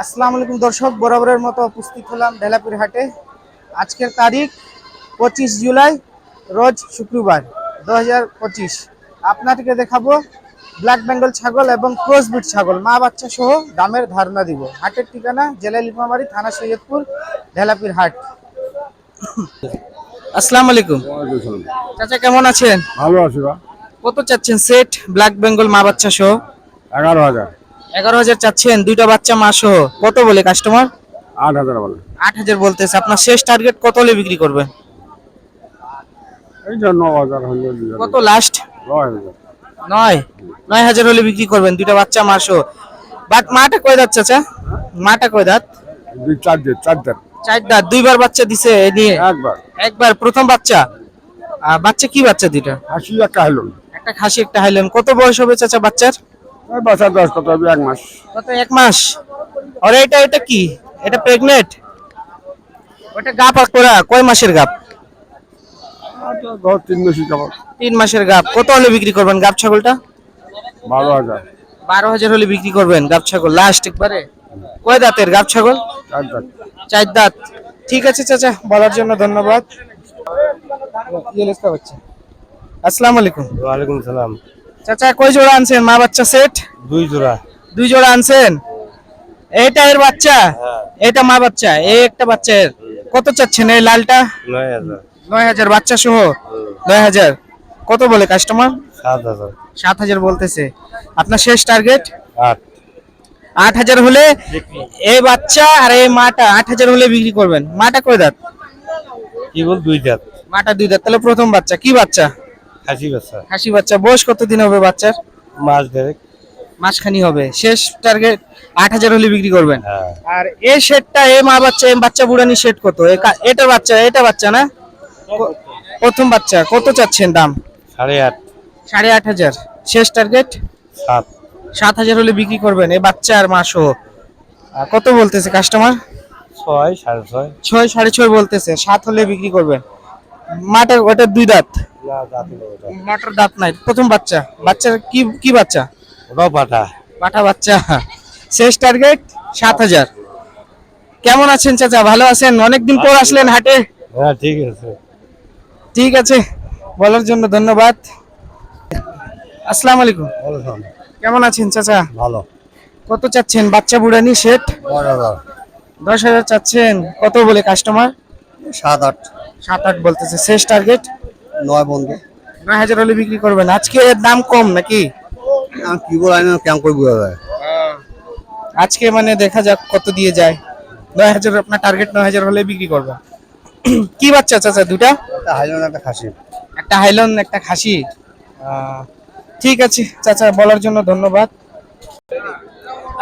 আসসালামু আলাইকুম দর্শক, বরাবরের মতো উপস্থিত হলাম ঢেলাপুর হাটে। আজকের তারিখ 25 জুলাই, রোজ শুক্রবার 2025। আপনাদেরকে দেখাবো ব্ল্যাক বেঙ্গল ছাগল এবং ক্রসবিট ছাগল মা বাচ্চা সহ দামের ধারণা দিব। হাটের ঠিকানা জেলা লিমাবাড়ি, থানা সৈয়দপুর, ঢেলাপুর হাট। আসসালামু আলাইকুম চাচা, কেমন আছেন? ভালো আছি বা। কত চাচ্ছেন সেট ব্ল্যাক বেঙ্গল মা বাচ্চা সহ? 11,000। 11,000 চাচ্ছেন, দুইটা বাচ্চা মা সহ। কত বলে কাস্টমার? 8,000 বলে। 8,000 বলতেছে। আপনার শেষ টার্গেট কত হলে বিক্রি করবেন? এই যে 9,000 হলে দিবেন। কত লাস্ট? 9,000। 9,000 হলে বিক্রি করবেন, দুইটা বাচ্চা মা সহ। বাট মাটা কয় দাঁত চাচা? মাটা কয় দাঁত? 4 দিন, 4 দিন। 4 দাঁত। দুইবার বাচ্চা দিছে এ নিয়ে? একবার। একবার, প্রথম বাচ্চা। বাচ্চা কি বাচ্চা দুইটা? হাসি একটা হলো। একটা খাসি একটা হাইল্যান্ড। কত বয়স হবে চাচা বাচ্চার? ওই বাচ্চা 10 কত হবে 1 মাস। কত? 1 মাস। আর এটা কি? এটা প্রেগনেন্ট? ওটা গাপ করা কয় মাসের গাপ? আচ্ছা, ধর 3 মাসই যাবো। 3 মাসের গাপ। কত হলে বিক্রি করবেন গাপ ছাগলটা? 12,000। 12,000 হলে বিক্রি করবেন গাব ছাগল লাস্ট একবারে। কয় দাঁতের গাব ছাগল? 4 দিন। 4 দাঁত। ঠিক আছে চাচা, বলার জন্য ধন্যবাদ। আসসালামু আলাইকুম। ওয়ালাইকুম সালাম। চাচা, কয় জোড়া আনছেন মা বাচ্চা সেট? 2 জোড়া। 2 জোড়া আনছেন। এটা এর বাচ্চা, এটা মা বাচ্চা, এই একটা বাচ্চা এর। কত চাচ্ছেন এই লালটা? 9,000। 9,000 বাচ্চা সহ। 9,000। কত বলে কাস্টমার? 7,000। 7,000 বলতেছে। আপনার শেষ টার্গেট? 8। 8,000 হলে এই বাচ্চা আর এই মাটা 8,000 হলে বিক্রি করবেন। মাটা কয় দাঁত? কি বল 2 দাঁত। মাটা 2 দাঁত। তাহলে প্রথম বাচ্চা। কি বাচ্চা? হাসি বাচ্চা। খাসি বাচ্চা। বয়স কতদিন হবে বাচ্চার? মাস দেড়েক। মাসখানি হবে। শেষ টার্গেট 8,000 হলে বিক্রি করবেন। হ্যাঁ। আর এই শেডটা, এই মা বাচ্চা, এই বাচ্চা বুড়ানি শেড কত? এটা বাচ্চা, এটা বাচ্চা না? প্রথম বাচ্চা। কত চাচ্ছেন দাম? 8.5। 8,500। শেষ টার্গেট? 7। 7,000 হলে বিক্রি করবেন এই বাচ্চা আর মা সহ। কত বলতেছে কাস্টমার? 6, 6.5। 6, 6.5 বলতেছে। 7 হলে বিক্রি করবেন। মাটার ওটা 2 দাঁত। না জাতি না ওটা। মাটার দাঁত নাই। প্রথম বাচ্চা। বাচ্চার কি কি বাচ্চা? ওটাও পাঠা। পাঠা বাচ্চা। শেষ টার্গেট 7,000। কেমন আছেন চাচা? ভালো আছেন? অনেকদিন পর আসলেন হাটে। হ্যাঁ ঠিক আছে। ঠিক আছে, বলার জন্য ধন্যবাদ। আসসালামু আলাইকুম। কেমন আছেন চাচা? ভালো। কত চাচ্ছেন বাচ্চা বুড়ানি সেট? 10,000। 10,000 চাচ্ছেন। কত বলে কাস্টমার? 7-8। 7-8 বলতেছে। শেষ টার্গেট? 9 বন্ধু। 9,000 হলে বিক্রি করবেন। আজকে এর দাম কম নাকি? কি বল আইনা কেমন করে বুঝা যায়? আজকে মানে দেখা যাক কত দিয়ে যায়। 9,000 আপনার টার্গেট। 9,000 হলে বিক্রি করবেন। কি বাচ্চা চাচা দুটা? একটা হাইল্যান্ড একটা খাসি। একটা হাইল্যান্ড একটা খাসি। ঠিক আছে চাচা, বলার জন্য ধন্যবাদ।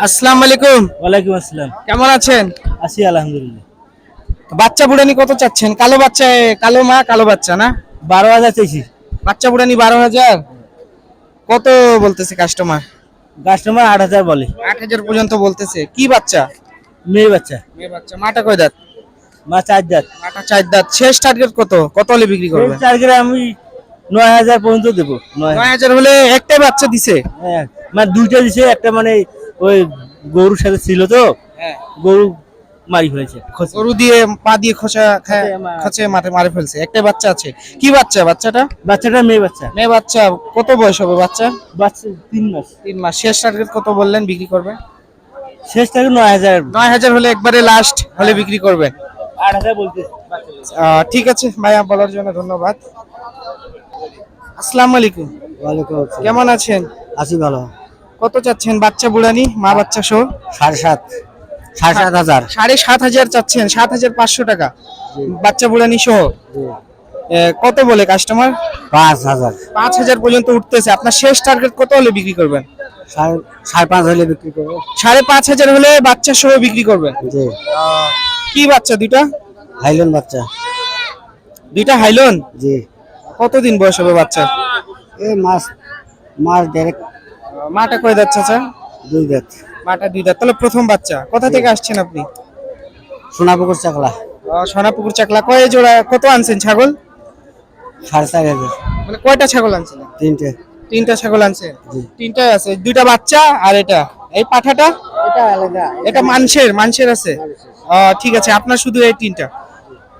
আসসালামু আলাইকুম। ওয়ালাইকুম আসসালাম। কেমন আছেন? আছি আলহামদুলিল্লাহ। বাচ্চা বুড়ানি কত চাচ্ছেন? কালো বাচ্চা, কালো মা কালো বাচ্চা না? 12,000 চাইছি। বাচ্চা বুড়ানি 12,000। কত বলতেছে কাস্টমার? কাস্টমার 8,000 বলে। 8,000 পর্যন্ত বলতেছে। কি বাচ্চা? মেয়ে বাচ্চা। মেয়ে বাচ্চা। মাটা কয় দাঁত? মা 4 দাঁত। মাটা 4 দাঁত। শেষ টার্গেট কত? কত হলে বিক্রি করবেন? টার্গেট আমি 9,000 পর্যন্ত দেবো। 9,000 হলে একটাই বাচ্চা দিছে? হ্যাঁ, মানে দুইটা দিছে। একটা মানে ওই গরুর সাথে ছিল তো, হ্যাঁ, গরু মারি ফেলেছে। গরু দিয়ে পা দিয়ে খোঁচে মাঠে মারে ফেলছে। একটাই বাচ্চা আছে। কি বাচ্চা বাচ্চাটা? বাচ্চাটা মেয়ে বাচ্চা। মেয়ে বাচ্চা। কত বয়স হবে বাচ্চা? বাচ্চা 3 মাস। 3 মাস। শেষ টার্গেট কত বললেন বিক্রি করবে? শেষ টার্গেট 9,000। 9,000 হলে একবারে লাস্ট হলে বিক্রি করবেন। 8,000 বলতে। ঠিক আছে ভাইয়া, বলার জন্য ধন্যবাদ। আসসালামু আলাইকুম। ওয়ালাইকুম আসসালাম। কেমন আছেন? আছি ভালো। কত চাচ্ছেন বাচ্চা বুড়ানি মা বাচ্চা সহ? 7,500। 7,500। 7,500 চাচ্ছেন। 7,500 টাকা বাচ্চা বুড়ানি সহ। কত বলে কাস্টমার? 5,000। 5,000 পর্যন্ত উঠতেছে। আপনার শেষ টার্গেট কত হলে বিক্রি করবেন? 5,500 হলে বিক্রি করবো। 5,500 হলে বাচ্চা সহ বিক্রি করবেন। জি। কি বাচ্চা দুটা? হাইল্যান্ড বাচ্চা। দুইটা হাইলন। জি। কতদিন বয়স হবে বাচ্চা? এই মাস দেড়েক। মাটা কয় দাঁত চাচা? 2 দাঁত। মাটা 2 দাঁত। তাহলে প্রথম বাচ্চা। কোথা থেকে আসছেন আপনি? সোনাপুকুর চাকলা। সোনাপুকুর চাকলা। কয় জোড়া কত আনছেন ছাগল? 4,500। মানে কয়টা ছাগল আনছিলেন? 3টে। তিনটা ছাগল আনছেন, তিনটাই আছে, দুইটা বাচ্চা আর এটা এই পাঠাটা এটা আলাদা। এটা মাংসের আছে। ঠিক আছে, আপনার শুধু এই তিনটা।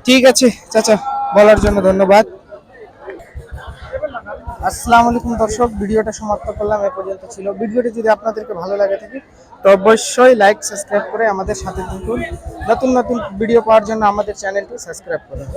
ঠিক আছে চাচা, বলার জন্য ধন্যবাদ। আসসালামু আলাইকুম দর্শক, ভিডিওটা সমাপ্ত করলাম, এ পর্যন্ত ছিল। ভিডিওটি যদি আপনাদেরকে ভালো লাগে থাকে তো অবশ্যই লাইক সাবস্ক্রাইব করে আমাদের সাথে থাকুন। নতুন নতুন ভিডিও পাওয়ার জন্য আমাদের চ্যানেলটি সাবস্ক্রাইব করুন।